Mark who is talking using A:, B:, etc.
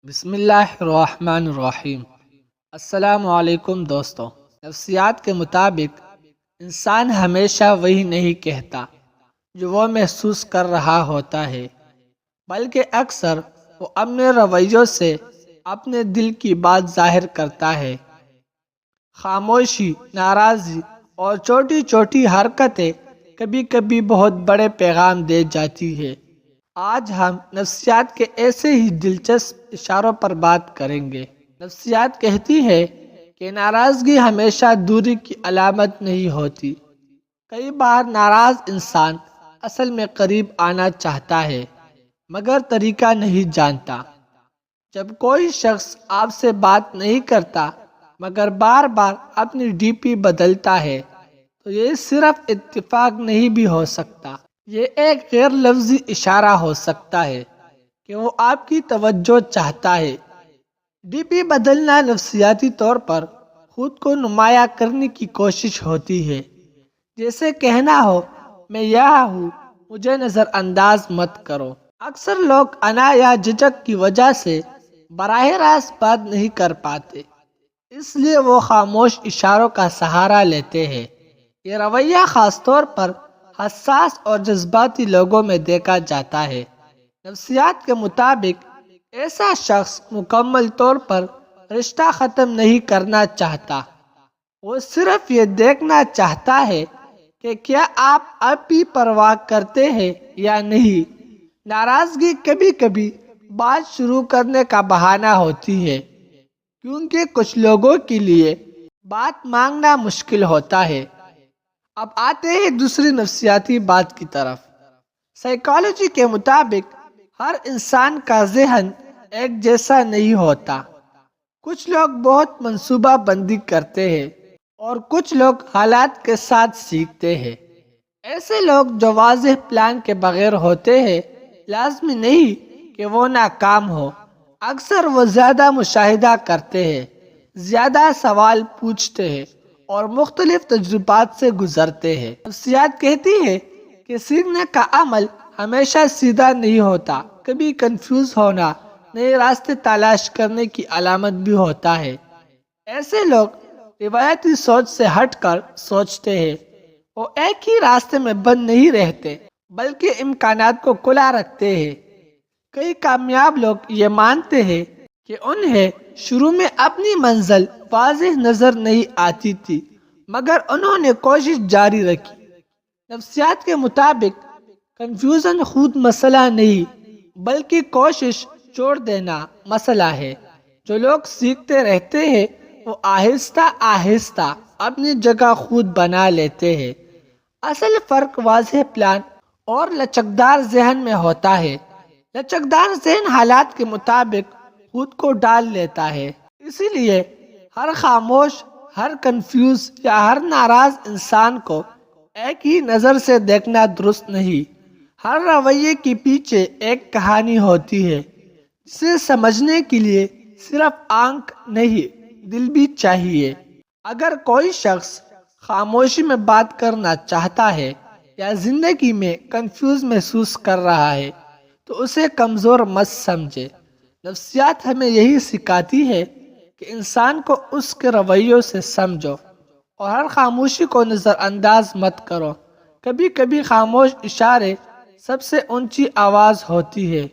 A: بسم اللہ الرحمن الرحیم۔ السلام علیکم دوستو۔ نفسیات کے مطابق انسان ہمیشہ وہی نہیں کہتا جو وہ محسوس کر رہا ہوتا ہے، بلکہ اکثر وہ اپنے رویوں سے اپنے دل کی بات ظاہر کرتا ہے۔ خاموشی، ناراضی اور چھوٹی چھوٹی حرکتیں کبھی کبھی بہت بڑے پیغام دے جاتی ہے۔ آج ہم نفسیات کے ایسے ہی دلچسپ اشاروں پر بات کریں گے۔ نفسیات کہتی ہے کہ ناراضگی ہمیشہ دوری کی علامت نہیں ہوتی۔ کئی بار ناراض انسان اصل میں قریب آنا چاہتا ہے مگر طریقہ نہیں جانتا۔ جب کوئی شخص آپ سے بات نہیں کرتا مگر بار بار اپنی ڈی پی بدلتا ہے تو یہ صرف اتفاق نہیں بھی ہو سکتا، یہ ایک غیر لفظی اشارہ ہو سکتا ہے کہ وہ آپ کی توجہ چاہتا ہے۔ ڈی پی بدلنا نفسیاتی طور پر خود کو نمایاں کرنے کی کوشش ہوتی ہے، جیسے کہنا ہو میں یہاں ہوں، مجھے نظر انداز مت کرو۔ اکثر لوگ انا یا جھجک کی وجہ سے براہ راست بات نہیں کر پاتے، اس لیے وہ خاموش اشاروں کا سہارا لیتے ہیں۔ یہ رویہ خاص طور پر حساس اور جذباتی لوگوں میں دیکھا جاتا ہے۔ نفسیات کے مطابق ایسا شخص مکمل طور پر رشتہ ختم نہیں کرنا چاہتا، وہ صرف یہ دیکھنا چاہتا ہے کہ کیا آپ اب بھی پرواہ کرتے ہیں یا نہیں۔ ناراضگی کبھی کبھی بات شروع کرنے کا بہانہ ہوتی ہے، کیونکہ کچھ لوگوں کے لیے بات مانگنا مشکل ہوتا ہے۔ اب آتے ہیں دوسری نفسیاتی بات کی طرف۔ سائیکالوجی کے مطابق ہر انسان کا ذہن ایک جیسا نہیں ہوتا۔ کچھ لوگ بہت منصوبہ بندی کرتے ہیں اور کچھ لوگ حالات کے ساتھ سیکھتے ہیں۔ ایسے لوگ جو واضح پلان کے بغیر ہوتے ہیں، لازمی نہیں کہ وہ ناکام ہو۔ اکثر وہ زیادہ مشاہدہ کرتے ہیں، زیادہ سوال پوچھتے ہیں اور مختلف تجربات سے گزرتے ہیں۔ نفسیات کہتی ہے کہ سیکھنے کا عمل ہمیشہ سیدھا نہیں ہوتا، کبھی کنفیوز ہونا نئے راستے تلاش کرنے کی علامت بھی ہوتا ہے۔ ایسے لوگ روایتی سوچ سے ہٹ کر سوچتے ہیں، وہ ایک ہی راستے میں بند نہیں رہتے بلکہ امکانات کو کھلا رکھتے ہیں۔ کئی کامیاب لوگ یہ مانتے ہیں کہ انہیں شروع میں اپنی منزل واضح نظر نہیں آتی تھی مگر انہوں نے کوشش جاری رکھی۔ نفسیات کے مطابق کنفیوژن خود مسئلہ نہیں بلکہ کوشش چھوڑ دینا مسئلہ ہے۔ جو لوگ سیکھتے رہتے ہیں وہ آہستہ آہستہ اپنی جگہ خود بنا لیتے ہیں۔ اصل فرق واضح پلان اور لچکدار ذہن میں ہوتا ہے۔ لچکدار ذہن حالات کے مطابق خود کو ڈال لیتا ہے، اسی لیے ہر خاموش، ہر کنفیوز یا ہر ناراض انسان کو ایک ہی نظر سے دیکھنا درست نہیں۔ ہر رویے کے پیچھے ایک کہانی ہوتی ہے جسے سمجھنے کے لیے صرف آنکھ نہیں، دل بھی چاہیے۔ اگر کوئی شخص خاموشی میں بات کرنا چاہتا ہے یا زندگی میں کنفیوز محسوس کر رہا ہے تو اسے کمزور مت سمجھے۔ نفسیات ہمیں یہی سکھاتی ہے کہ انسان کو اس کے رویوں سے سمجھو اور ہر خاموشی کو نظر انداز مت کرو۔ کبھی کبھی خاموش اشارے سب سے اونچی آواز ہوتی ہے۔